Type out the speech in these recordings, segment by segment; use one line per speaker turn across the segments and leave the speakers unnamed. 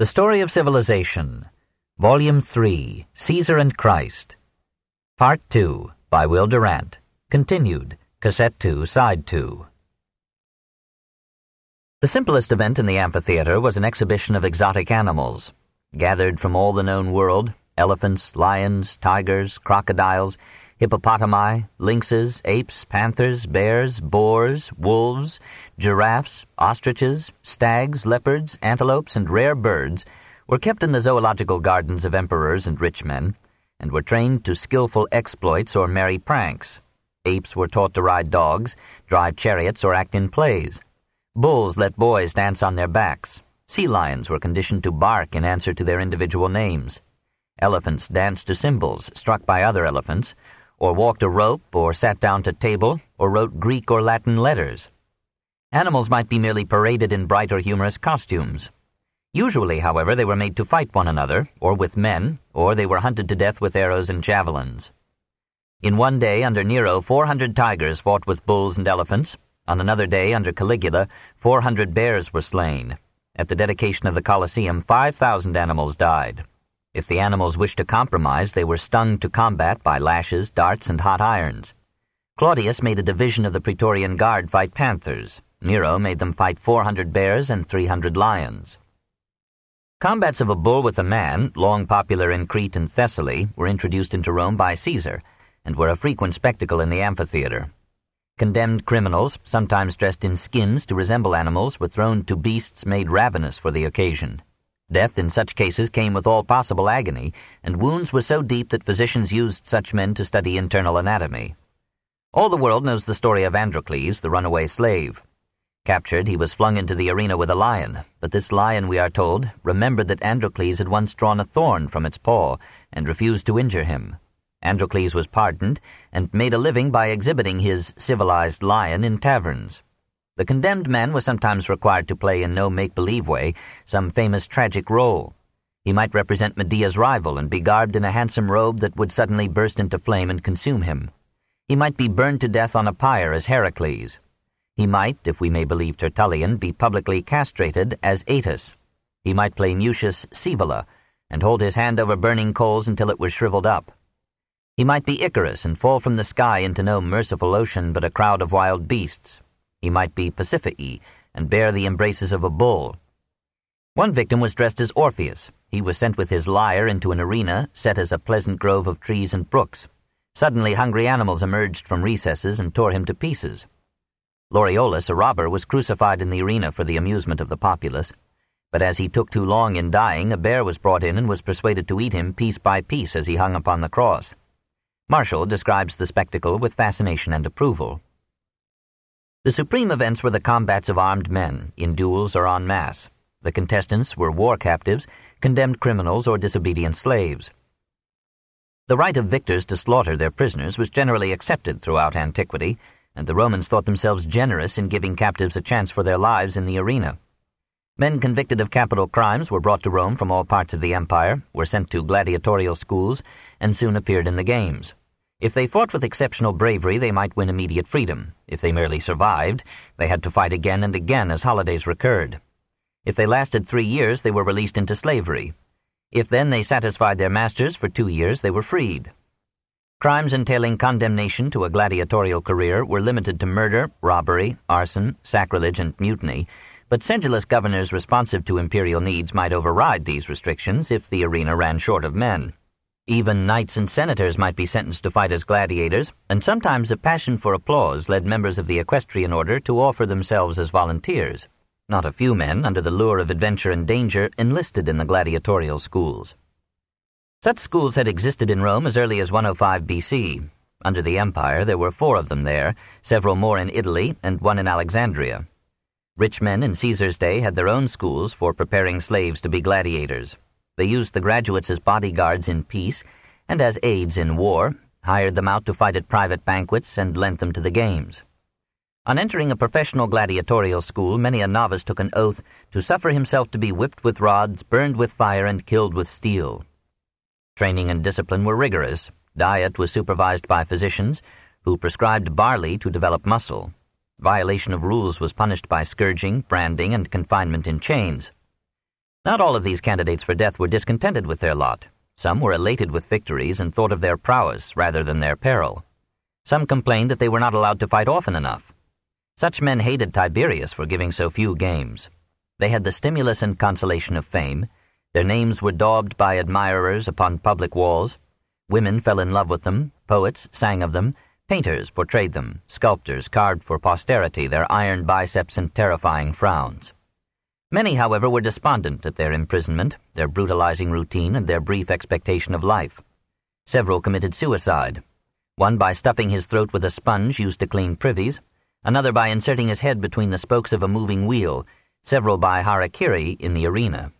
The Story of Civilization, Volume 3, Caesar and Christ, Part 2, by Will Durant, continued, Cassette 2, Side 2. The simplest event in the amphitheater was an exhibition of exotic animals, gathered from all the known world: elephants, lions, tigers, crocodiles, hippopotami, lynxes, apes, panthers, bears, boars, wolves, giraffes, ostriches, stags, leopards, antelopes, and rare birds were kept in the zoological gardens of emperors and rich men, and were trained to skillful exploits or merry pranks. Apes were taught to ride dogs, drive chariots, or act in plays. Bulls let boys dance on their backs. Sea lions were conditioned to bark in answer to their individual names. Elephants danced to cymbals struck by other elephants, or walked a rope, or sat down to table, or wrote Greek or Latin letters. Animals might be merely paraded in bright or humorous costumes. Usually, however, they were made to fight one another, or with men, or they were hunted to death with arrows and javelins. In one day, under Nero, 400 tigers fought with bulls and elephants. On another day, under Caligula, 400 bears were slain. At the dedication of the Colosseum, 5,000 animals died. If the animals wished to compromise, they were stung to combat by lashes, darts, and hot irons. Claudius made a division of the Praetorian Guard fight panthers. Nero made them fight 400 bears and 300 lions. Combats of a bull with a man, long popular in Crete and Thessaly, were introduced into Rome by Caesar, and were a frequent spectacle in the amphitheater. Condemned criminals, sometimes dressed in skins to resemble animals, were thrown to beasts made ravenous for the occasion. Death in such cases came with all possible agony, and wounds were so deep that physicians used such men to study internal anatomy. All the world knows the story of Androcles, the runaway slave. Captured, he was flung into the arena with a lion, but this lion, we are told, remembered that Androcles had once drawn a thorn from its paw and refused to injure him. Androcles was pardoned and made a living by exhibiting his civilized lion in taverns. The condemned man was sometimes required to play in no make-believe way some famous tragic role. He might represent Medea's rival and be garbed in a handsome robe that would suddenly burst into flame and consume him. He might be burned to death on a pyre as Heracles. He might, if we may believe Tertullian, be publicly castrated as Atys. He might play Mucius Scaevola and hold his hand over burning coals until it was shriveled up. He might be Icarus and fall from the sky into no merciful ocean but a crowd of wild beasts. He might be Pasiphae and bear the embraces of a bull. One victim was dressed as Orpheus. He was sent with his lyre into an arena set as a pleasant grove of trees and brooks. Suddenly hungry animals emerged from recesses and tore him to pieces. Laureolus, a robber, was crucified in the arena for the amusement of the populace. But as he took too long in dying, a bear was brought in and was persuaded to eat him piece by piece as he hung upon the cross. Martial describes the spectacle with fascination and approval. The supreme events were the combats of armed men, in duels or en masse. The contestants were war captives, condemned criminals, or disobedient slaves. The right of victors to slaughter their prisoners was generally accepted throughout antiquity, and the Romans thought themselves generous in giving captives a chance for their lives in the arena. Men convicted of capital crimes were brought to Rome from all parts of the empire, were sent to gladiatorial schools, and soon appeared in the games. If they fought with exceptional bravery, they might win immediate freedom. If they merely survived, they had to fight again and again as holidays recurred. If they lasted 3 years, they were released into slavery. If then they satisfied their masters for 2 years, they were freed. Crimes entailing condemnation to a gladiatorial career were limited to murder, robbery, arson, sacrilege, and mutiny, but sedulous governors responsive to imperial needs might override these restrictions if the arena ran short of men. Even knights and senators might be sentenced to fight as gladiators, and sometimes a passion for applause led members of the equestrian order to offer themselves as volunteers. Not a few men, under the lure of adventure and danger, enlisted in the gladiatorial schools. Such schools had existed in Rome as early as 105 BC. Under the empire, there were 4 of them there, several more in Italy, and one in Alexandria. Rich men in Caesar's day had their own schools for preparing slaves to be gladiators. They used the graduates as bodyguards in peace and as aides in war, hired them out to fight at private banquets, and lent them to the games. On entering a professional gladiatorial school, many a novice took an oath to suffer himself to be whipped with rods, burned with fire, and killed with steel. Training and discipline were rigorous. Diet was supervised by physicians, who prescribed barley to develop muscle. Violation of rules was punished by scourging, branding, and confinement in chains. Not all of these candidates for death were discontented with their lot. Some were elated with victories and thought of their prowess rather than their peril. Some complained that they were not allowed to fight often enough. Such men hated Tiberius for giving so few games. They had the stimulus and consolation of fame. Their names were daubed by admirers upon public walls. Women fell in love with them, poets sang of them, painters portrayed them, sculptors carved for posterity their iron biceps and terrifying frowns. Many, however, were despondent at their imprisonment, their brutalizing routine, and their brief expectation of life. Several committed suicide, one by stuffing his throat with a sponge used to clean privies, another by inserting his head between the spokes of a moving wheel, several by harakiri in the arena.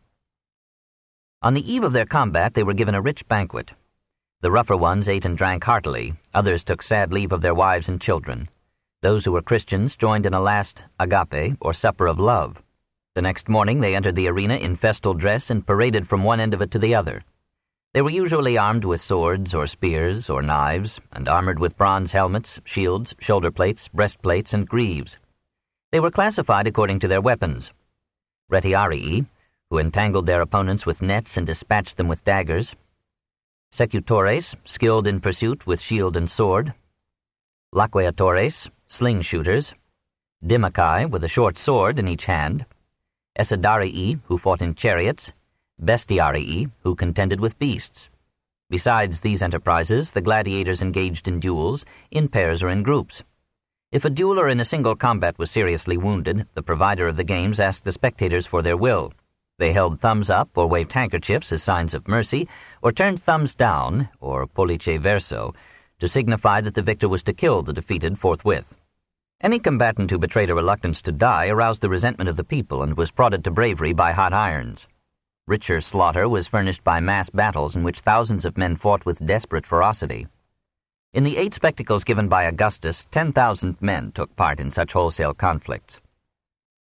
On the eve of their combat they were given a rich banquet. The rougher ones ate and drank heartily, others took sad leave of their wives and children. Those who were Christians joined in a last agape, or supper of love. The next morning they entered the arena in festal dress and paraded from one end of it to the other. They were usually armed with swords or spears or knives, and armored with bronze helmets, shields, shoulder plates, breastplates, and greaves. They were classified according to their weapons. Retiarii, who entangled their opponents with nets and dispatched them with daggers. Secutores, skilled in pursuit with shield and sword. Laqueatores, sling shooters. Dimachai, with a short sword in each hand. Esidarii, who fought in chariots. Bestiarii, who contended with beasts. Besides these enterprises, the gladiators engaged in duels, in pairs or in groups. If a dueler in a single combat was seriously wounded, the provider of the games asked the spectators for their will. They held thumbs up or waved handkerchiefs as signs of mercy, or turned thumbs down, or pollice verso, to signify that the victor was to kill the defeated forthwith. Any combatant who betrayed a reluctance to die aroused the resentment of the people and was prodded to bravery by hot irons. Richer slaughter was furnished by mass battles in which thousands of men fought with desperate ferocity. In the 8 spectacles given by Augustus, 10,000 men took part in such wholesale conflicts.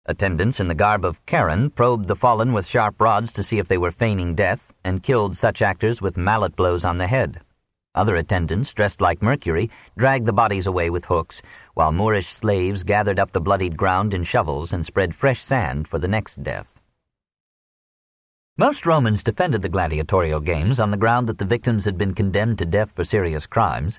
Attendants in the garb of Charon probed the fallen with sharp rods to see if they were feigning death, and killed such actors with mallet blows on the head. Other attendants, dressed like Mercury, dragged the bodies away with hooks, while Moorish slaves gathered up the bloodied ground in shovels and spread fresh sand for the next death. Most Romans defended the gladiatorial games on the ground that the victims had been condemned to death for serious crimes,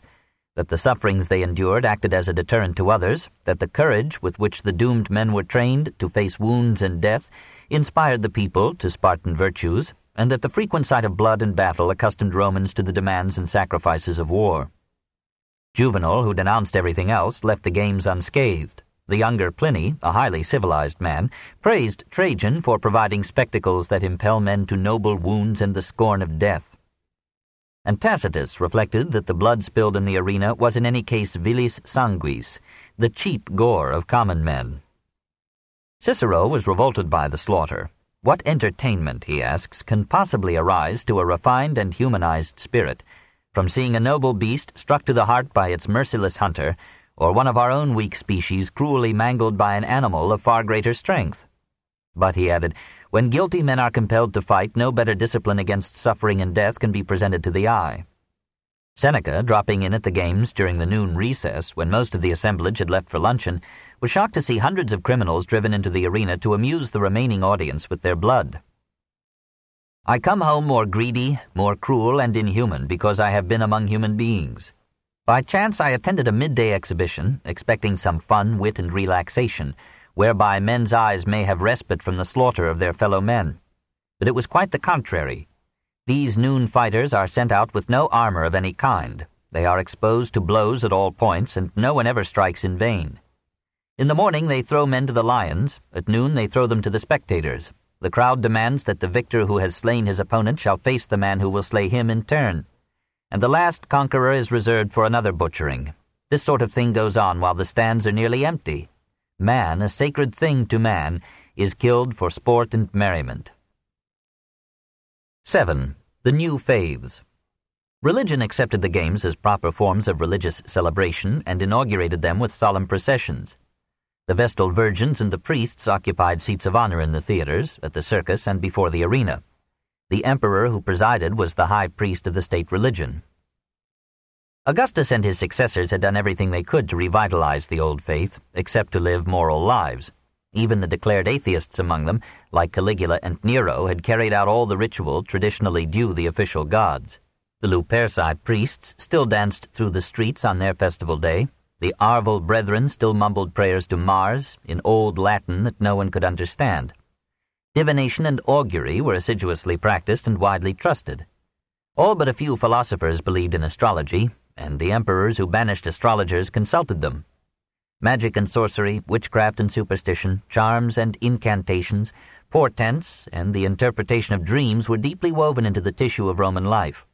that the sufferings they endured acted as a deterrent to others, that the courage with which the doomed men were trained to face wounds and death inspired the people to Spartan virtues, and that the frequent sight of blood and battle accustomed Romans to the demands and sacrifices of war. Juvenal, who denounced everything else, left the games unscathed. The younger Pliny, a highly civilized man, praised Trajan for providing spectacles that impel men to noble wounds and the scorn of death. And Tacitus reflected that the blood spilled in the arena was in any case vilis sanguis, the cheap gore of common men. Cicero was revolted by the slaughter. What entertainment, he asks, can possibly arise to a refined and humanized spirit from seeing a noble beast struck to the heart by its merciless hunter, or one of our own weak species cruelly mangled by an animal of far greater strength? But, he added, when guilty men are compelled to fight, no better discipline against suffering and death can be presented to the eye. Seneca, dropping in at the games during the noon recess, when most of the assemblage had left for luncheon, was shocked to see hundreds of criminals driven into the arena to amuse the remaining audience with their blood. I come home more greedy, more cruel, and inhuman because I have been among human beings. By chance I attended a midday exhibition, expecting some fun, wit, and relaxation, whereby men's eyes may have respite from the slaughter of their fellow men. But it was quite the contrary. These noon fighters are sent out with no armor of any kind. They are exposed to blows at all points, and no one ever strikes in vain. In the morning they throw men to the lions, at noon they throw them to the spectators. The crowd demands that the victor who has slain his opponent shall face the man who will slay him in turn, and the last conqueror is reserved for another butchering. This sort of thing goes on while the stands are nearly empty. Man, a sacred thing to man, is killed for sport and merriment. 7. The New Faiths. Religion accepted the games as proper forms of religious celebration and inaugurated them with solemn processions. The Vestal Virgins and the priests occupied seats of honor in the theaters, at the circus, and before the arena. The emperor who presided was the high priest of the state religion. Augustus and his successors had done everything they could to revitalize the old faith, except to live moral lives. Even the declared atheists among them, like Caligula and Nero, had carried out all the ritual traditionally due the official gods. The Luperci priests still danced through the streets on their festival day. The Arval brethren still mumbled prayers to Mars in old Latin that no one could understand. Divination and augury were assiduously practiced and widely trusted. All but a few philosophers believed in astrology, and the emperors who banished astrologers consulted them. Magic and sorcery, witchcraft and superstition, charms and incantations, portents, and the interpretation of dreams were deeply woven into the tissue of Roman life.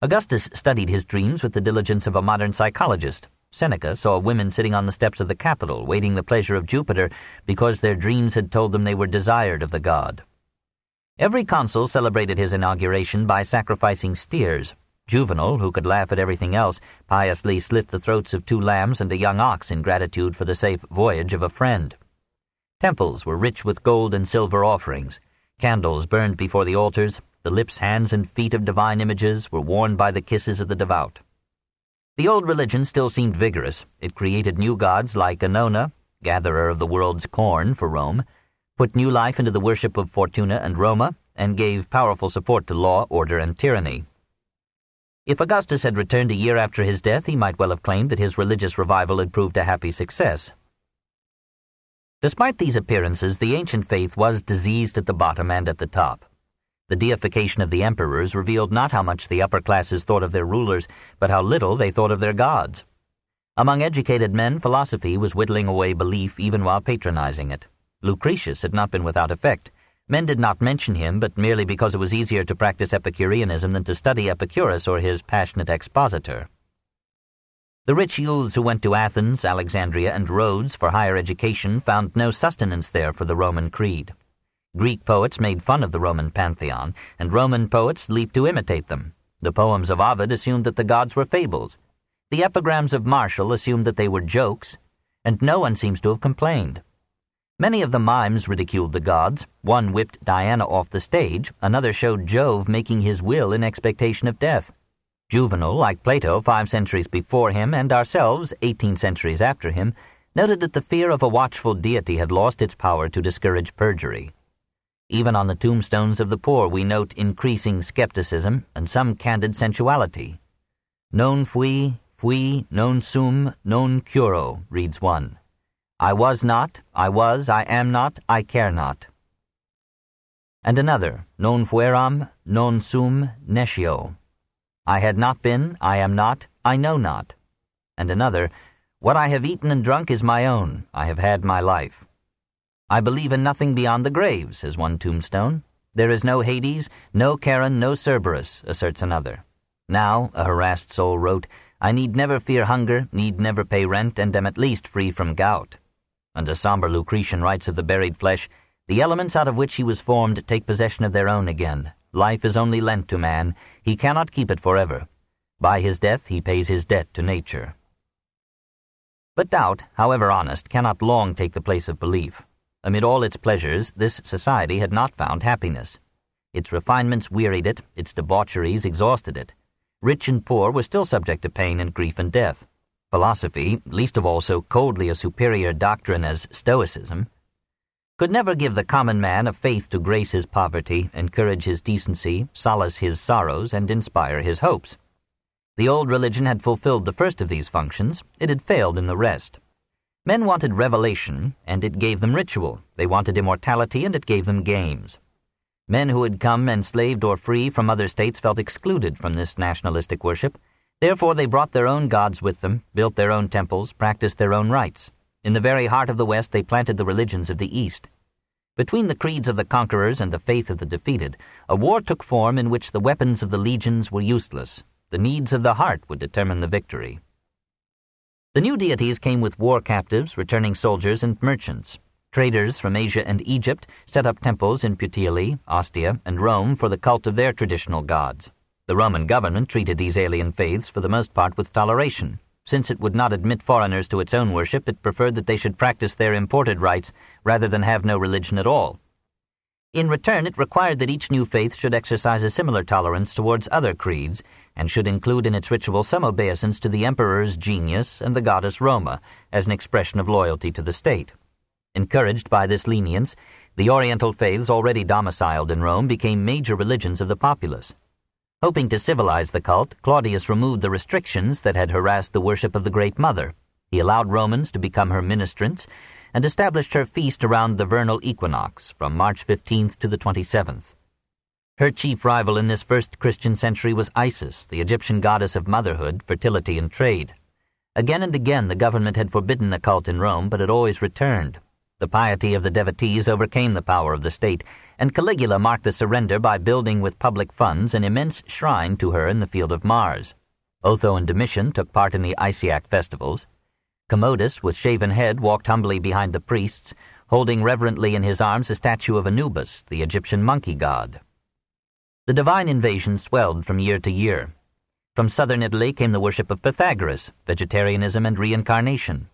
Augustus studied his dreams with the diligence of a modern psychologist. Seneca saw women sitting on the steps of the Capitol, waiting the pleasure of Jupiter, because their dreams had told them they were desired of the god. Every consul celebrated his inauguration by sacrificing steers. Juvenal, who could laugh at everything else, piously slit the throats of 2 lambs and a young ox in gratitude for the safe voyage of a friend. Temples were rich with gold and silver offerings. Candles burned before the altars. The lips, hands, and feet of divine images were worn by the kisses of the devout. The old religion still seemed vigorous. It created new gods like Annona, gatherer of the world's corn for Rome, put new life into the worship of Fortuna and Roma, and gave powerful support to law, order, and tyranny. If Augustus had returned a year after his death, he might well have claimed that his religious revival had proved a happy success. Despite these appearances, the ancient faith was diseased at the bottom and at the top. The deification of the emperors revealed not how much the upper classes thought of their rulers, but how little they thought of their gods. Among educated men, philosophy was whittling away belief even while patronizing it. Lucretius had not been without effect. Men did not mention him, but merely because it was easier to practice Epicureanism than to study Epicurus or his passionate expositor. The rich youths who went to Athens, Alexandria, and Rhodes for higher education found no sustenance there for the Roman creed. Greek poets made fun of the Roman pantheon, and Roman poets leaped to imitate them. The poems of Ovid assumed that the gods were fables. The epigrams of Martial assumed that they were jokes, and no one seems to have complained. Many of the mimes ridiculed the gods. One whipped Diana off the stage, another showed Jove making his will in expectation of death. Juvenal, like Plato 5 centuries before him, and ourselves 18 centuries after him, noted that the fear of a watchful deity had lost its power to discourage perjury. Even on the tombstones of the poor we note increasing skepticism and some candid sensuality. Non fui, non sum, non curo, reads one. I was not, I was, I am not, I care not. And another, non fueram, non sum, nescio. I had not been, I am not, I know not. And another, what I have eaten and drunk is my own, I have had my life. I believe in nothing beyond the grave, says one tombstone. There is no Hades, no Charon, no Cerberus, asserts another. Now, a harassed soul wrote, I need never fear hunger, need never pay rent, and am at least free from gout. And a somber Lucretian writes of the buried flesh, the elements out of which he was formed take possession of their own again. Life is only lent to man. He cannot keep it forever. By his death he pays his debt to nature. But doubt, however honest, cannot long take the place of belief. Amid all its pleasures, this society had not found happiness. Its refinements wearied it, its debaucheries exhausted it. Rich and poor were still subject to pain and grief and death. Philosophy, least of all so coldly a superior doctrine as Stoicism, could never give the common man a faith to grace his poverty, encourage his decency, solace his sorrows, and inspire his hopes. The old religion had fulfilled the first of these functions. It had failed in the rest. Men wanted revelation, and it gave them ritual. They wanted immortality, and it gave them games. Men who had come enslaved or free from other states felt excluded from this nationalistic worship. Therefore they brought their own gods with them, built their own temples, practiced their own rites. In the very heart of the West they planted the religions of the East. Between the creeds of the conquerors and the faith of the defeated, a war took form in which the weapons of the legions were useless. The needs of the heart would determine the victory. The new deities came with war captives, returning soldiers, and merchants. Traders from Asia and Egypt set up temples in Puteoli, Ostia, and Rome for the cult of their traditional gods. The Roman government treated these alien faiths for the most part with toleration. Since it would not admit foreigners to its own worship, it preferred that they should practice their imported rites rather than have no religion at all. In return, it required that each new faith should exercise a similar tolerance towards other creeds, and should include in its ritual some obeisance to the emperor's genius and the goddess Roma, as an expression of loyalty to the state. Encouraged by this lenience, the Oriental faiths already domiciled in Rome became major religions of the populace. Hoping to civilize the cult, Claudius removed the restrictions that had harassed the worship of the Great Mother. He allowed Romans to become her ministrants and established her feast around the vernal equinox from March 15th to the 27th. Her chief rival in this first Christian century was Isis, the Egyptian goddess of motherhood, fertility, and trade. Again and again the government had forbidden the cult in Rome, but it always returned. The piety of the devotees overcame the power of the state, and Caligula marked the surrender by building with public funds an immense shrine to her in the field of Mars. Otho and Domitian took part in the Isiac festivals. Commodus, with shaven head, walked humbly behind the priests, holding reverently in his arms a statue of Anubis, the Egyptian monkey god. The divine invasion swelled from year to year. From southern Italy came the worship of Pythagoras, vegetarianism and reincarnation.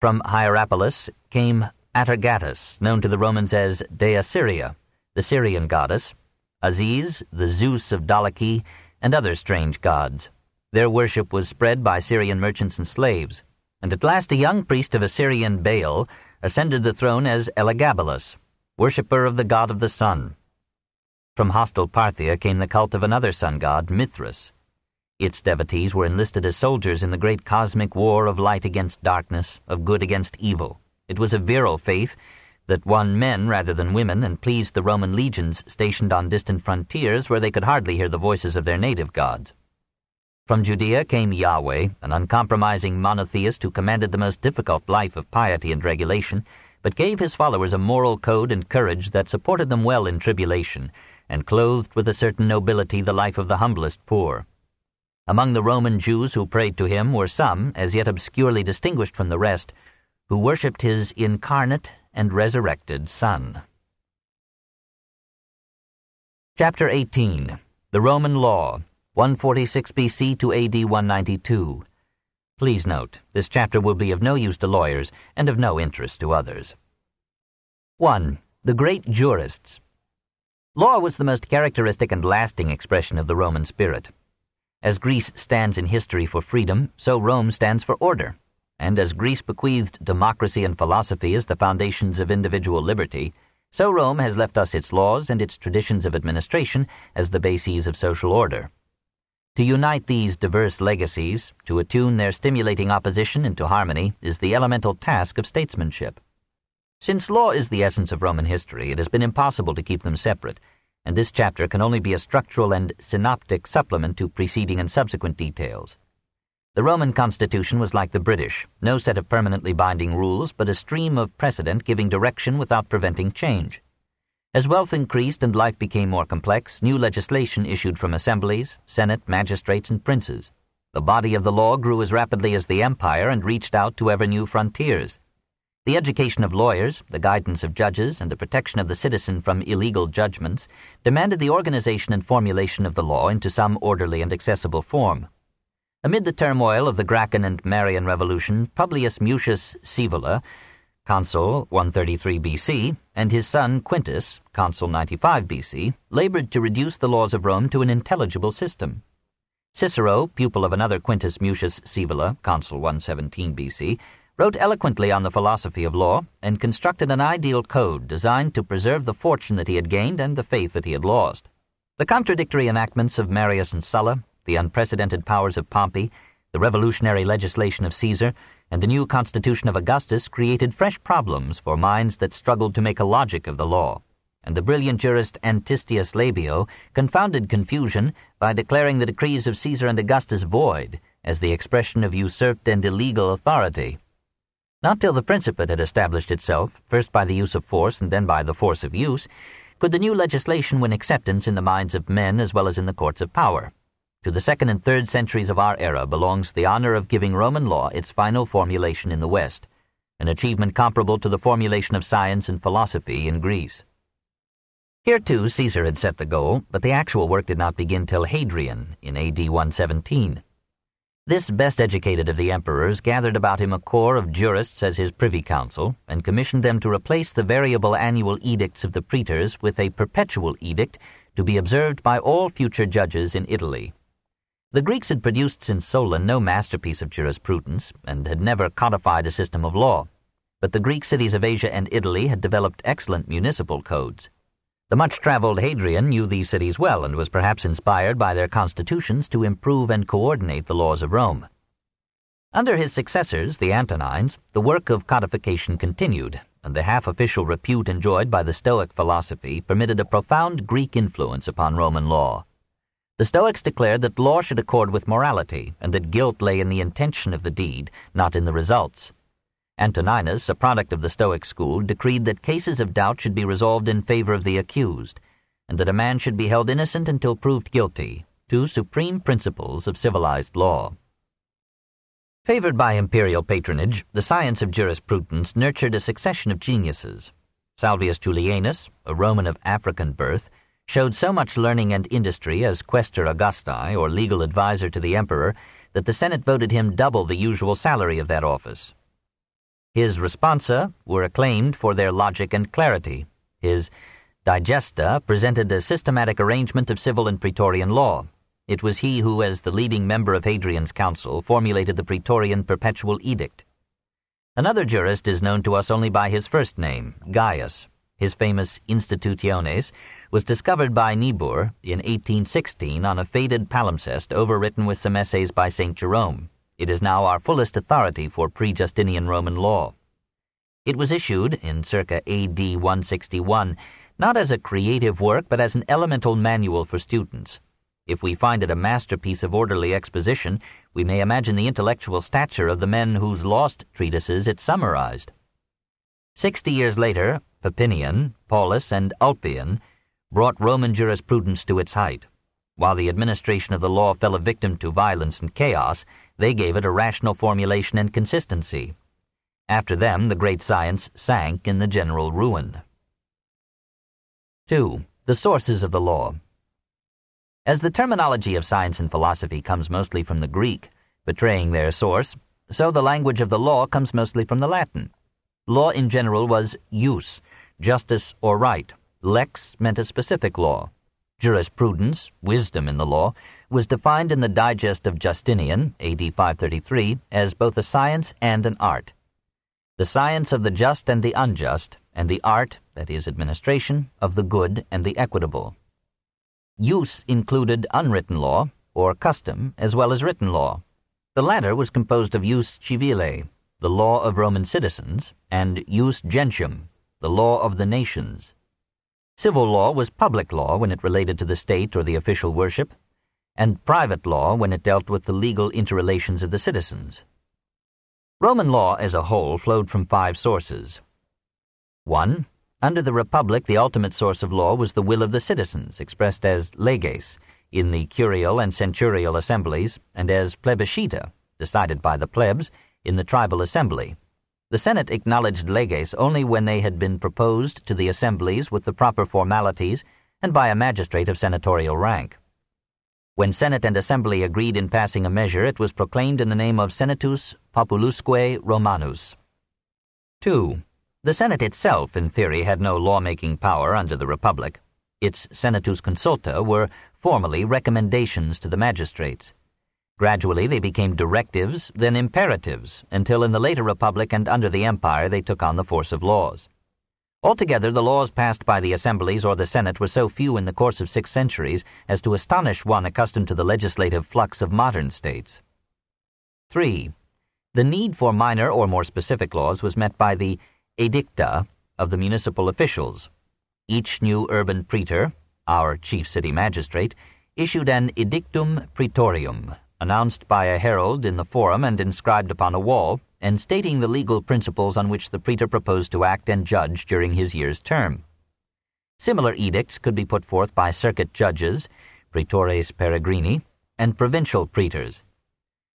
From Hierapolis came Atargatis, known to the Romans as Dea Syria, the Syrian goddess, Aziz, the Zeus of Dalaki, and other strange gods. Their worship was spread by Syrian merchants and slaves, and at last a young priest of Assyrian Baal ascended the throne as Elagabalus, worshipper of the god of the sun. From hostile Parthia came the cult of another sun god, Mithras. Its devotees were enlisted as soldiers in the great cosmic war of light against darkness, of good against evil. It was a virile faith that won men rather than women and pleased the Roman legions stationed on distant frontiers where they could hardly hear the voices of their native gods. From Judea came Yahweh, an uncompromising monotheist who commanded the most difficult life of piety and regulation, but gave his followers a moral code and courage that supported them well in tribulation, and clothed with a certain nobility the life of the humblest poor. Among the Roman Jews who prayed to him were some, as yet obscurely distinguished from the rest, who worshipped his incarnate and resurrected Son. Chapter 18. The Roman Law, 146 BC to AD 192. Please note, this chapter will be of no use to lawyers and of no interest to others. 1. The Great Jurists. Law was the most characteristic and lasting expression of the Roman spirit. As Greece stands in history for freedom, so Rome stands for order. And as Greece bequeathed democracy and philosophy as the foundations of individual liberty, so Rome has left us its laws and its traditions of administration as the bases of social order. To unite these diverse legacies, to attune their stimulating opposition into harmony, is the elemental task of statesmanship. Since law is the essence of Roman history, it has been impossible to keep them separate, and this chapter can only be a structural and synoptic supplement to preceding and subsequent details. The Roman constitution was like the British, no set of permanently binding rules, but a stream of precedent giving direction without preventing change. As wealth increased and life became more complex, new legislation issued from assemblies, senate, magistrates, and princes. The body of the law grew as rapidly as the empire and reached out to ever new frontiers. The education of lawyers, the guidance of judges, and the protection of the citizen from illegal judgments demanded the organization and formulation of the law into some orderly and accessible form. Amid the turmoil of the Gracchan and Marian Revolution, Publius Mucius Scaevola, consul 133 BC, and his son Quintus, consul 95 BC, labored to reduce the laws of Rome to an intelligible system. Cicero, pupil of another Quintus Mucius Scaevola, consul 117 BC, wrote eloquently on the philosophy of law and constructed an ideal code designed to preserve the fortune that he had gained and the faith that he had lost. The contradictory enactments of Marius and Sulla, the unprecedented powers of Pompey, the revolutionary legislation of Caesar, and the new constitution of Augustus created fresh problems for minds that struggled to make a logic of the law, and the brilliant jurist Antistius Labeo confounded confusion by declaring the decrees of Caesar and Augustus void as the expression of usurped and illegal authority. Not till the Principate had established itself, first by the use of force and then by the force of use, could the new legislation win acceptance in the minds of men as well as in the courts of power. To the 2nd and 3rd centuries of our era belongs the honor of giving Roman law its final formulation in the West, an achievement comparable to the formulation of science and philosophy in Greece. Here, too, Caesar had set the goal, but the actual work did not begin till Hadrian in AD 117. This best-educated of the emperors gathered about him a corps of jurists as his privy council, and commissioned them to replace the variable annual edicts of the praetors with a perpetual edict to be observed by all future judges in Italy. The Greeks had produced since Solon no masterpiece of jurisprudence, and had never codified a system of law. but the Greek cities of Asia and Italy had developed excellent municipal codes. The much-traveled Hadrian knew these cities well and was perhaps inspired by their constitutions to improve and coordinate the laws of Rome. Under his successors, the Antonines, the work of codification continued, and the half-official repute enjoyed by the Stoic philosophy permitted a profound Greek influence upon Roman law. The Stoics declared that law should accord with morality, and that guilt lay in the intention of the deed, not in the results. Antoninus, a product of the Stoic school, decreed that cases of doubt should be resolved in favor of the accused, and that a man should be held innocent until proved guilty, two supreme principles of civilized law. Favored by imperial patronage, the science of jurisprudence nurtured a succession of geniuses. Salvius Julianus, a Roman of African birth, showed so much learning and industry as Questor Augusti, or legal adviser to the emperor, that the Senate voted him double the usual salary of that office. His responsa were acclaimed for their logic and clarity. His digesta presented a systematic arrangement of civil and praetorian law. It was he who, as the leading member of Hadrian's council, formulated the Praetorian Perpetual Edict. Another jurist is known to us only by his first name, Gaius. His famous Institutiones was discovered by Niebuhr in 1816 on a faded palimpsest overwritten with some essays by St. Jerome. It is now our fullest authority for pre-Justinian Roman law. It was issued in circa AD 161, not as a creative work, but as an elemental manual for students. If we find it a masterpiece of orderly exposition, we may imagine the intellectual stature of the men whose lost treatises it summarized. 60 years later, Papinian, Paulus, and Ulpian brought Roman jurisprudence to its height. While the administration of the law fell a victim to violence and chaos, they gave it a rational formulation and consistency. After them, the great science sank in the general ruin. 2. The sources of the law. As the terminology of science and philosophy comes mostly from the Greek, betraying their source, so the language of the law comes mostly from the Latin. Law in general was jus, justice or right. Lex meant a specific law. Jurisprudence, wisdom in the law, was defined in the Digest of Justinian, AD 533, as both a science and an art. The science of the just and the unjust, and the art, that is administration, of the good and the equitable. Jus included unwritten law, or custom, as well as written law. The latter was composed of jus civile, the law of Roman citizens, and jus gentium, the law of the nations. Civil law was public law when it related to the state or the official worship, and private law when it dealt with the legal interrelations of the citizens. Roman law as a whole flowed from 5 sources. 1. Under the Republic, the ultimate source of law was the will of the citizens, expressed as leges in the curial and centurial assemblies, and as plebiscita, decided by the plebs, in the tribal assembly. The Senate acknowledged leges only when they had been proposed to the assemblies with the proper formalities and by a magistrate of senatorial rank. When Senate and Assembly agreed in passing a measure, it was proclaimed in the name of Senatus Populusque Romanus. 2. The Senate itself, in theory, had no lawmaking power under the Republic. Its Senatus Consulta were formally recommendations to the magistrates. Gradually they became directives, then imperatives, until in the later Republic and under the Empire they took on the force of laws. Altogether, the laws passed by the assemblies or the Senate were so few in the course of 6 centuries as to astonish one accustomed to the legislative flux of modern states. 3. The need for minor or more specific laws was met by the edicta of the municipal officials. Each new urban praetor, our chief city magistrate, issued an edictum praetorium, announced by a herald in the forum and inscribed upon a wall, and stating the legal principles on which the praetor proposed to act and judge during his year's term. Similar edicts could be put forth by circuit judges, praetores peregrini, and provincial praetors.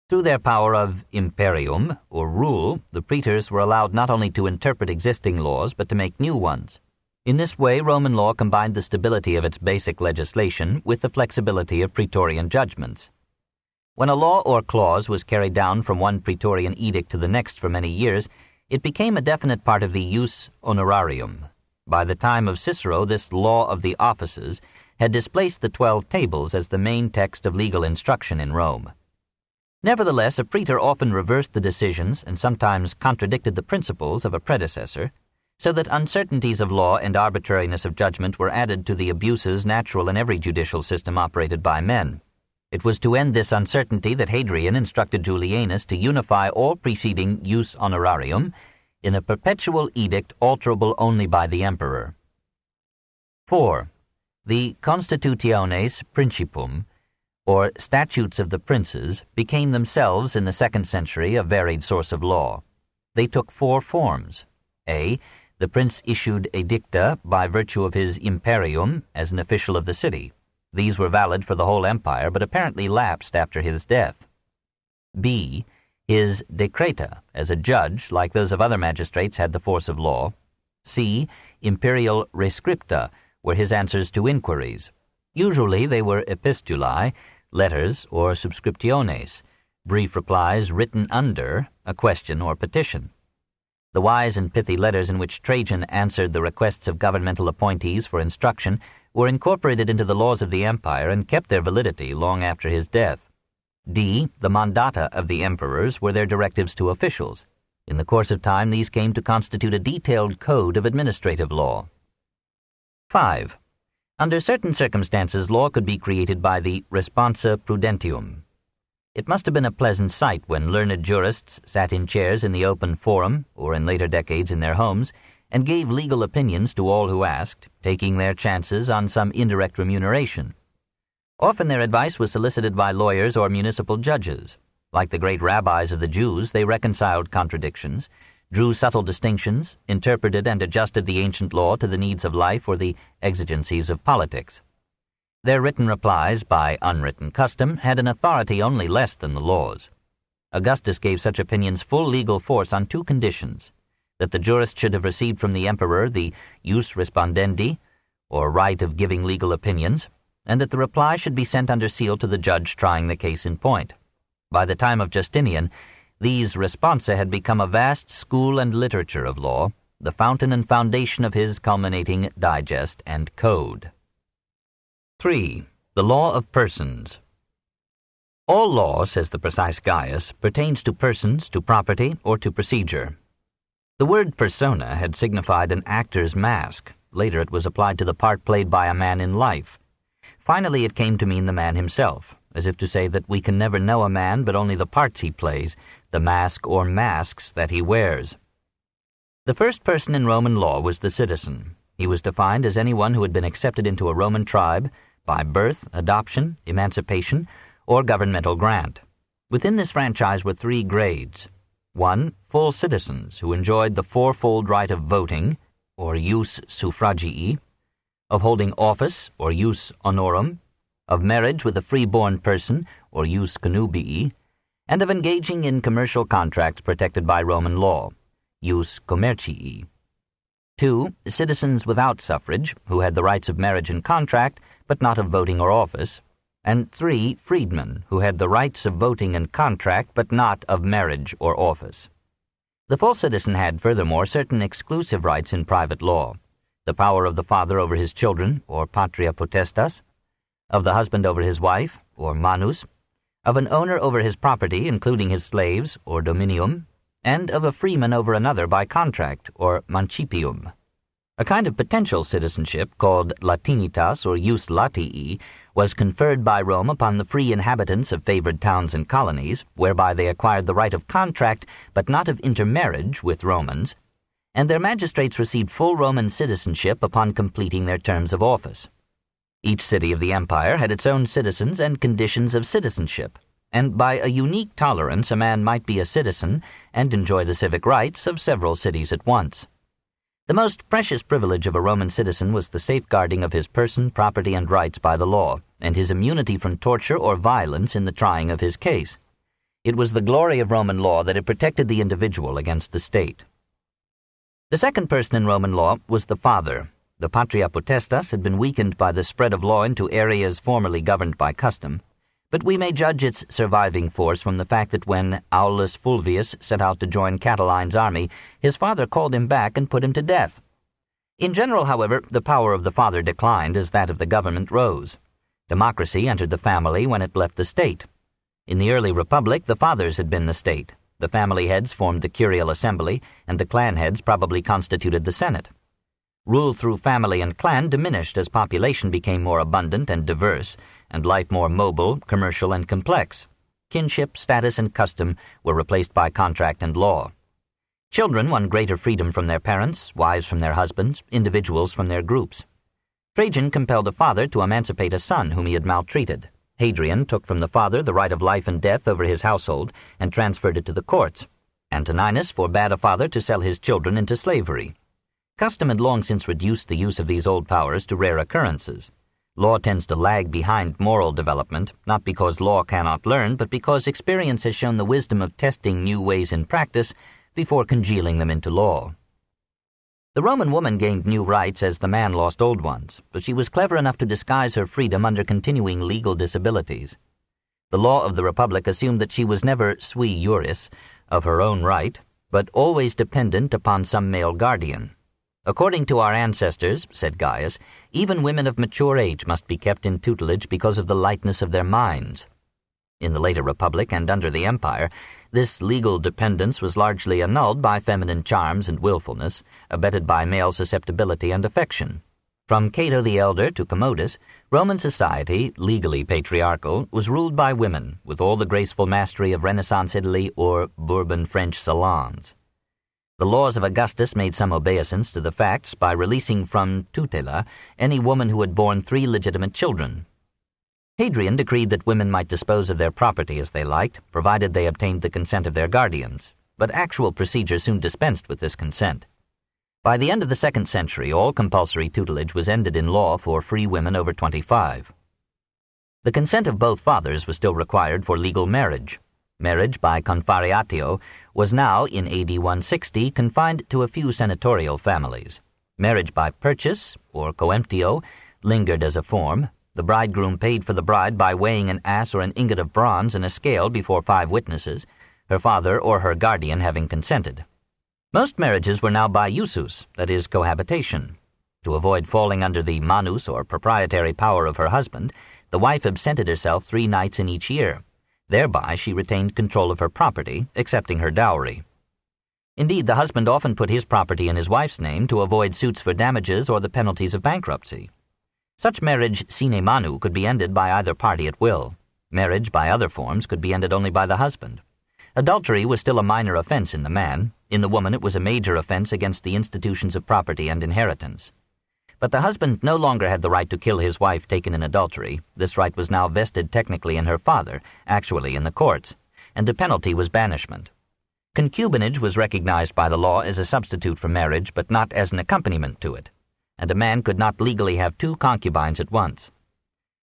Through their power of imperium, or rule, the praetors were allowed not only to interpret existing laws, but to make new ones. In this way, Roman law combined the stability of its basic legislation with the flexibility of praetorian judgments. When a law or clause was carried down from one praetorian edict to the next for many years, it became a definite part of the jus honorarium. By the time of Cicero, this law of the offices had displaced the 12 tables as the main text of legal instruction in Rome. Nevertheless, a praetor often reversed the decisions and sometimes contradicted the principles of a predecessor, so that uncertainties of law and arbitrariness of judgment were added to the abuses natural in every judicial system operated by men. It was to end this uncertainty that Hadrian instructed Julianus to unify all preceding jus honorarium in a perpetual edict alterable only by the emperor. 4. The Constitutiones Principum, or Statutes of the Princes, became themselves in the 2nd century a varied source of law. They took 4 forms. A. The prince issued edicta by virtue of his imperium as an official of the city. These were valid for the whole empire, but apparently lapsed after his death. B. His decreta, as a judge, like those of other magistrates, had the force of law. C. Imperial rescripta were his answers to inquiries. Usually they were epistulae, letters, or subscriptiones, brief replies written under a question or petition. The wise and pithy letters in which Trajan answered the requests of governmental appointees for instruction were incorporated into the laws of the empire and kept their validity long after his death. D. The mandata of the emperors were their directives to officials. In the course of time, these came to constitute a detailed code of administrative law. 5. Under certain circumstances, law could be created by the responsa prudentium. It must have been a pleasant sight when learned jurists sat in chairs in the open forum, or in later decades in their homes, and gave legal opinions to all who asked, taking their chances on some indirect remuneration. Often their advice was solicited by lawyers or municipal judges. Like the great rabbis of the Jews, they reconciled contradictions, drew subtle distinctions, interpreted and adjusted the ancient law to the needs of life or the exigencies of politics. Their written replies, by unwritten custom, had an authority only less than the laws. Augustus gave such opinions full legal force on 2 conditions: that the jurist should have received from the emperor the jus respondendi, or right of giving legal opinions, and that the reply should be sent under seal to the judge trying the case in point. By the time of Justinian, these responsa had become a vast school and literature of law, the fountain and foundation of his culminating digest and code. 3. The law of persons. All law, says the precise Gaius, pertains to persons, to property, or to procedure. The word persona had signified an actor's mask. Later it was applied to the part played by a man in life. Finally it came to mean the man himself, as if to say that we can never know a man but only the parts he plays, the mask or masks that he wears. The first person in Roman law was the citizen. He was defined as anyone who had been accepted into a Roman tribe by birth, adoption, emancipation, or governmental grant. Within this franchise were 3 grades. 1. Full citizens, who enjoyed the 4-fold right of voting, or jus suffragii, of holding office, or jus honorum, of marriage with a free-born person, or jus connubii, and of engaging in commercial contracts protected by Roman law, jus commercii. 2. Citizens without suffrage, who had the rights of marriage and contract, but not of voting or office. And 3. Freedmen, who had the rights of voting and contract, but not of marriage or office. The full citizen had, furthermore, certain exclusive rights in private law: the power of the father over his children, or patria potestas, of the husband over his wife, or manus, of an owner over his property, including his slaves, or dominium, and of a freeman over another by contract, or mancipium. A kind of potential citizenship, called latinitas or jus latii, was conferred by Rome upon the free inhabitants of favored towns and colonies, whereby they acquired the right of contract, but not of intermarriage with Romans, and their magistrates received full Roman citizenship upon completing their terms of office. Each city of the empire had its own citizens and conditions of citizenship, and by a unique tolerance a man might be a citizen and enjoy the civic rights of several cities at once. The most precious privilege of a Roman citizen was the safeguarding of his person, property, and rights by the law, and his immunity from torture or violence in the trying of his case. It was the glory of Roman law that it protected the individual against the state. The second person in Roman law was the father. The patria potestas had been weakened by the spread of law into areas formerly governed by custom, but we may judge its surviving force from the fact that when Aulus Fulvius set out to join Catiline's army, his father called him back and put him to death. In general, however, the power of the father declined as that of the government rose. Democracy entered the family when it left the state. In the early republic, the fathers had been the state. The family heads formed the curial assembly, and the clan heads probably constituted the Senate. Rule through family and clan diminished as population became more abundant and diverse, and life more mobile, commercial, and complex. Kinship, status, and custom were replaced by contract and law. Children won greater freedom from their parents, wives from their husbands, individuals from their groups. Trajan compelled a father to emancipate a son whom he had maltreated. Hadrian took from the father the right of life and death over his household and transferred it to the courts. Antoninus forbade a father to sell his children into slavery. Custom had long since reduced the use of these old powers to rare occurrences. Law tends to lag behind moral development, not because law cannot learn, but because experience has shown the wisdom of testing new ways in practice before congealing them into law. The Roman woman gained new rights as the man lost old ones, but she was clever enough to disguise her freedom under continuing legal disabilities. The law of the Republic assumed that she was never sui juris, of her own right, but always dependent upon some male guardian. According to our ancestors, said Gaius, even women of mature age must be kept in tutelage because of the lightness of their minds. In the later Republic and under the Empire, this legal dependence was largely annulled by feminine charms and willfulness, abetted by male susceptibility and affection. From Cato the Elder to Commodus, Roman society, legally patriarchal, was ruled by women, with all the graceful mastery of Renaissance Italy or Bourbon French salons. The laws of Augustus made some obeisance to the facts by releasing from tutela any woman who had borne 3 legitimate children. Hadrian decreed that women might dispose of their property as they liked, provided they obtained the consent of their guardians, but actual procedure soon dispensed with this consent. By the end of the 2nd century, all compulsory tutelage was ended in law for free women over 25. The consent of both fathers was still required for legal marriage. Marriage by confariatio was now, in AD 160, confined to a few senatorial families. Marriage by purchase, or coemptio, lingered as a form. The bridegroom paid for the bride by weighing an ass or an ingot of bronze in a scale before 5 witnesses, her father or her guardian having consented. Most marriages were now by usus, that is, cohabitation. To avoid falling under the manus or proprietary power of her husband, the wife absented herself 3 nights in each year. Thereby she retained control of her property, excepting her dowry. Indeed, the husband often put his property in his wife's name to avoid suits for damages or the penalties of bankruptcy. Such marriage sine manu could be ended by either party at will. Marriage by other forms could be ended only by the husband. Adultery was still a minor offense in the man. In the woman it was a major offense against the institutions of property and inheritance. But the husband no longer had the right to kill his wife taken in adultery. This right was now vested technically in her father, actually in the courts, and the penalty was banishment. Concubinage was recognized by the law as a substitute for marriage, but not as an accompaniment to it, and a man could not legally have 2 concubines at once.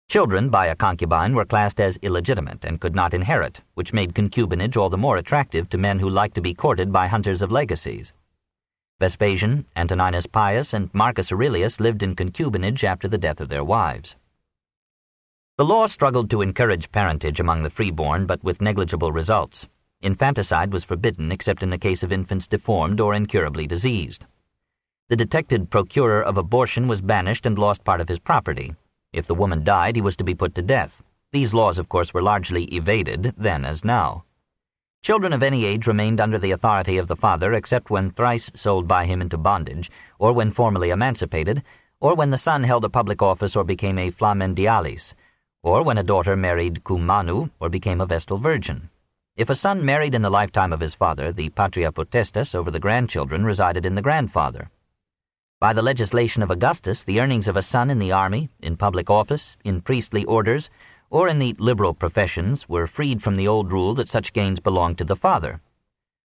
Children by a concubine were classed as illegitimate and could not inherit, which made concubinage all the more attractive to men who liked to be courted by hunters of legacies. Vespasian, Antoninus Pius, and Marcus Aurelius lived in concubinage after the death of their wives. The law struggled to encourage parentage among the freeborn, but with negligible results. Infanticide was forbidden except in the case of infants deformed or incurably diseased. The detected procurer of abortion was banished and lost part of his property. If the woman died, he was to be put to death. These laws, of course, were largely evaded, then as now. Children of any age remained under the authority of the father except when thrice sold by him into bondage, or when formally emancipated, or when the son held a public office or became a flamendialis, or when a daughter married cum manu or became a vestal virgin. If a son married in the lifetime of his father, the patria potestas over the grandchildren resided in the grandfather. By the legislation of Augustus, the earnings of a son in the army, in public office, in priestly orders, or in the liberal professions were freed from the old rule that such gains belonged to the father.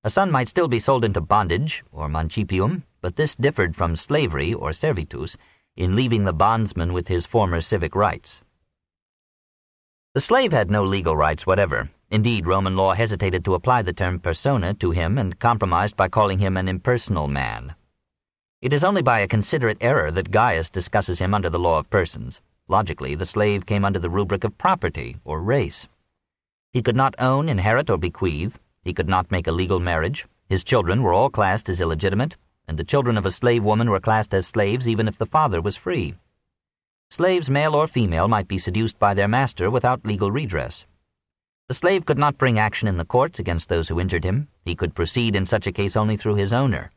A son might still be sold into bondage, or mancipium, but this differed from slavery, or servitus, in leaving the bondsman with his former civic rights. The slave had no legal rights whatever. Indeed, Roman law hesitated to apply the term persona to him and compromised by calling him an impersonal man. It is only by a considerate error that Gaius discusses him under the law of persons. Logically, the slave came under the rubric of property, or race. He could not own, inherit, or bequeath. He could not make a legal marriage. His children were all classed as illegitimate, and the children of a slave woman were classed as slaves even if the father was free. Slaves, male or female, might be seduced by their master without legal redress. The slave could not bring action in the courts against those who injured him. He could proceed in such a case only through his owner.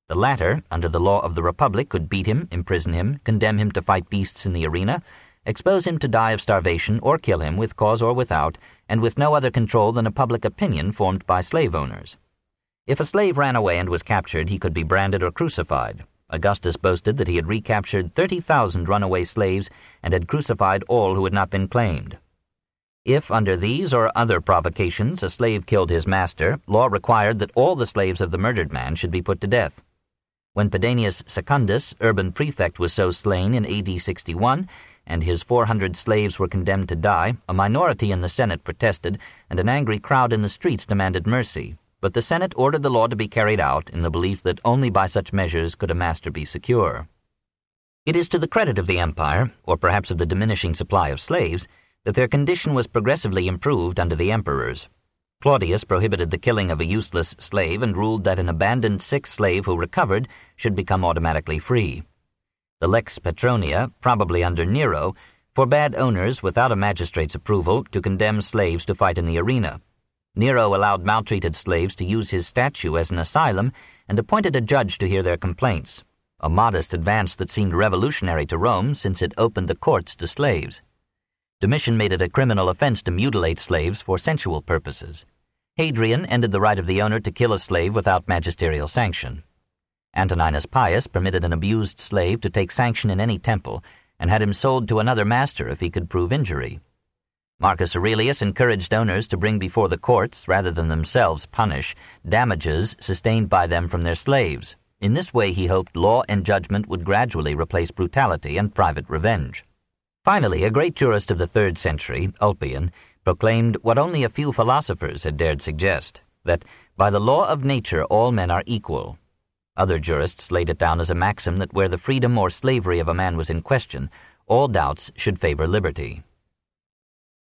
The latter, under the law of the Republic, could beat him, imprison him, condemn him to fight beasts in the arena, expose him to die of starvation, or kill him with cause or without, and with no other control than a public opinion formed by slave owners. If a slave ran away and was captured, he could be branded or crucified. Augustus boasted that he had recaptured 30,000 runaway slaves and had crucified all who had not been claimed. If, under these or other provocations, a slave killed his master, law required that all the slaves of the murdered man should be put to death. When Pedanius Secundus, urban prefect, was so slain in AD 61, and his 400 slaves were condemned to die, a minority in the Senate protested, and an angry crowd in the streets demanded mercy. But the Senate ordered the law to be carried out in the belief that only by such measures could a master be secure. It is to the credit of the empire, or perhaps of the diminishing supply of slaves, that their condition was progressively improved under the emperors. Claudius prohibited the killing of a useless slave and ruled that an abandoned sick slave who recovered should become automatically free. The Lex Petronia, probably under Nero, forbade owners, without a magistrate's approval, to condemn slaves to fight in the arena. Nero allowed maltreated slaves to use his statue as an asylum and appointed a judge to hear their complaints, a modest advance that seemed revolutionary to Rome since it opened the courts to slaves. Domitian made it a criminal offense to mutilate slaves for sensual purposes. Hadrian ended the right of the owner to kill a slave without magisterial sanction. Antoninus Pius permitted an abused slave to take sanction in any temple and had him sold to another master if he could prove injury. Marcus Aurelius encouraged owners to bring before the courts, rather than themselves punish, damages sustained by them from their slaves. In this way he hoped law and judgment would gradually replace brutality and private revenge. Finally, a great jurist of the 3rd century, Ulpian, proclaimed what only a few philosophers had dared suggest, that by the law of nature all men are equal. Other jurists laid it down as a maxim that where the freedom or slavery of a man was in question, all doubts should favor liberty.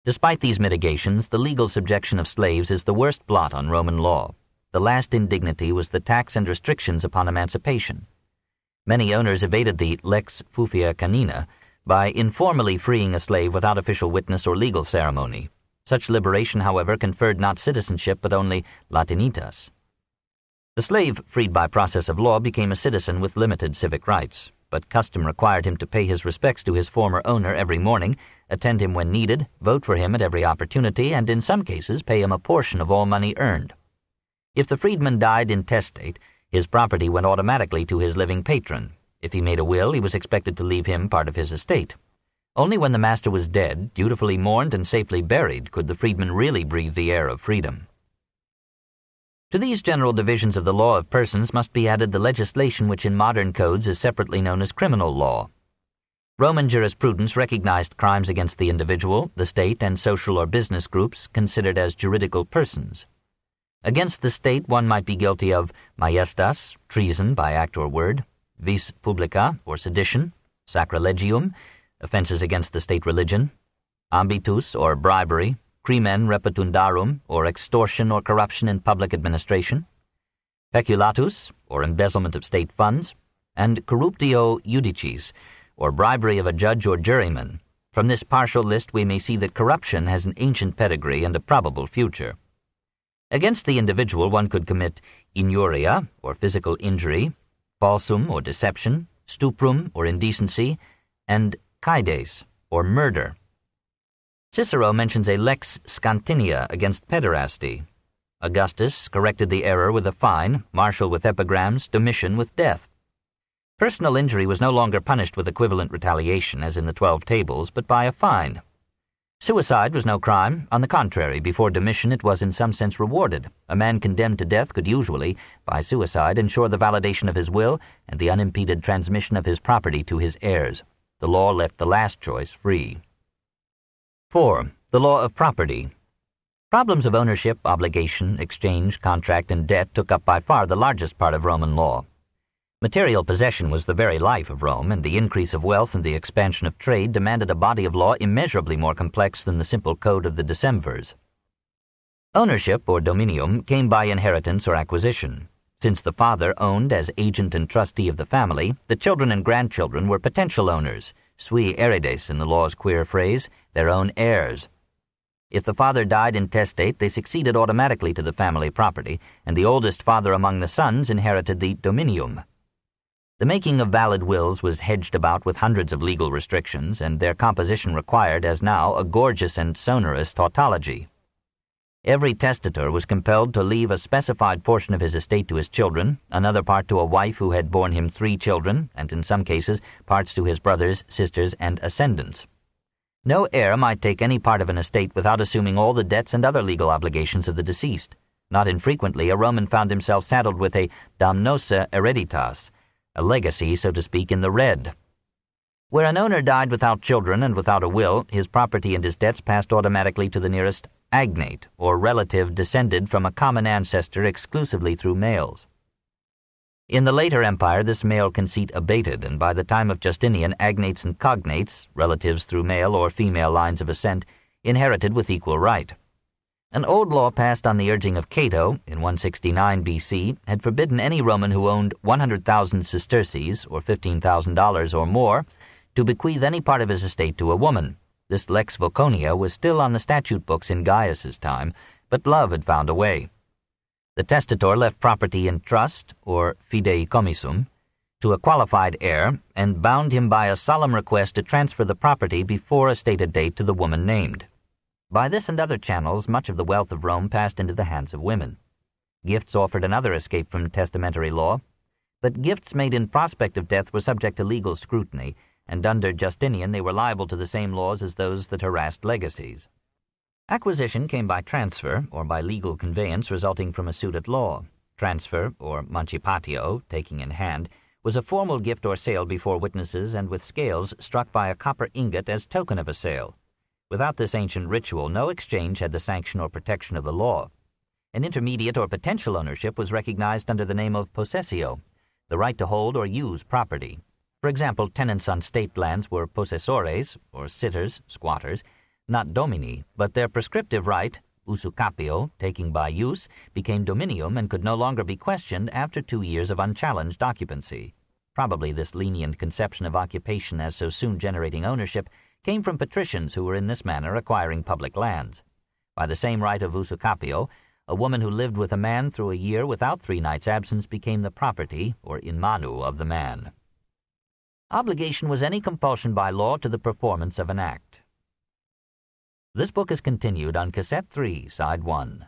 Despite these mitigations, the legal subjection of slaves is the worst blot on Roman law. The last indignity was the tax and restrictions upon emancipation. Many owners evaded the lex fufia canina by informally freeing a slave without official witness or legal ceremony. Such liberation, however, conferred not citizenship but only latinitas. The slave freed by process of law became a citizen with limited civic rights, but custom required him to pay his respects to his former owner every morning, attend him when needed, vote for him at every opportunity, and in some cases pay him a portion of all money earned. If the freedman died intestate, his property went automatically to his living patron. If he made a will, he was expected to leave him part of his estate. Only when the master was dead, dutifully mourned and safely buried, could the freedman really breathe the air of freedom. To these general divisions of the law of persons must be added the legislation which in modern codes is separately known as criminal law. Roman jurisprudence recognized crimes against the individual, the state, and social or business groups considered as juridical persons. Against the state one might be guilty of maiestas, treason by act or word, vis publica, or sedition, sacrilegium, offenses against the state religion, ambitus, or bribery, crimen repetundarum, or extortion or corruption in public administration, peculatus, or embezzlement of state funds, and corruptio judicis, or bribery of a judge or juryman. From this partial list we may see that corruption has an ancient pedigree and a probable future. Against the individual one could commit injuria, or physical injury, falsum, or deception, stuprum, or indecency, and caides, or murder. Cicero mentions a lex scantinia against pederasty. Augustus corrected the error with a fine, Martial with epigrams, Domitian with death. Personal injury was no longer punished with equivalent retaliation as in the 12 Tables, but by a fine. Suicide was no crime. On the contrary, before Domitian it was in some sense rewarded. A man condemned to death could usually, by suicide, ensure the validation of his will and the unimpeded transmission of his property to his heirs. The law left the last choice free. 4. The law of property. Problems of ownership, obligation, exchange, contract, and debt took up by far the largest part of Roman law. Material possession was the very life of Rome, and the increase of wealth and the expansion of trade demanded a body of law immeasurably more complex than the simple code of the decemvirs. Ownership, or dominium, came by inheritance or acquisition. Since the father owned as agent and trustee of the family, the children and grandchildren were potential owners, sui heredes in the law's queer phrase, their own heirs. If the father died intestate, they succeeded automatically to the family property, and the oldest father among the sons inherited the dominium. The making of valid wills was hedged about with hundreds of legal restrictions, and their composition required, as now, a gorgeous and sonorous tautology. Every testator was compelled to leave a specified portion of his estate to his children, another part to a wife who had borne him 3 children, and in some cases parts to his brothers, sisters, and ascendants. No heir might take any part of an estate without assuming all the debts and other legal obligations of the deceased. Not infrequently, a Roman found himself saddled with a damnosa hereditas, a legacy, so to speak, in the red. Where an owner died without children and without a will, his property and his debts passed automatically to the nearest agnate, or relative descended from a common ancestor exclusively through males. In the later empire, this male conceit abated, and by the time of Justinian, agnates and cognates, relatives through male or female lines of ascent, inherited with equal right. An old law passed on the urging of Cato, in 169 B.C., had forbidden any Roman who owned 100,000 sesterces, or $15,000 or more, to bequeath any part of his estate to a woman. This lex voconia was still on the statute books in Gaius's time, but love had found a way. The testator left property in trust, or fideicomissum, to a qualified heir, and bound him by a solemn request to transfer the property before a stated date to the woman named. By this and other channels, much of the wealth of Rome passed into the hands of women. Gifts offered another escape from testamentary law, but gifts made in prospect of death were subject to legal scrutiny, and under Justinian they were liable to the same laws as those that harassed legacies. Acquisition came by transfer, or by legal conveyance resulting from a suit at law. Transfer, or mancipatio, taking in hand, was a formal gift or sale before witnesses and with scales struck by a copper ingot as token of a sale. Without this ancient ritual, no exchange had the sanction or protection of the law. An intermediate or potential ownership was recognized under the name of possessio, the right to hold or use property. For example, tenants on state lands were possessores, or sitters, squatters, not domini, but their prescriptive right, usucapio, taking by use, became dominium and could no longer be questioned after 2 years of unchallenged occupancy. Probably this lenient conception of occupation as so soon generating ownership came from patricians who were in this manner acquiring public lands. By the same right of usucapio, a woman who lived with a man through a year without 3 nights' absence became the property, or in manu, of the man. Obligation was any compulsion by law to the performance of an act. This book is continued on Cassette 3, Side 1.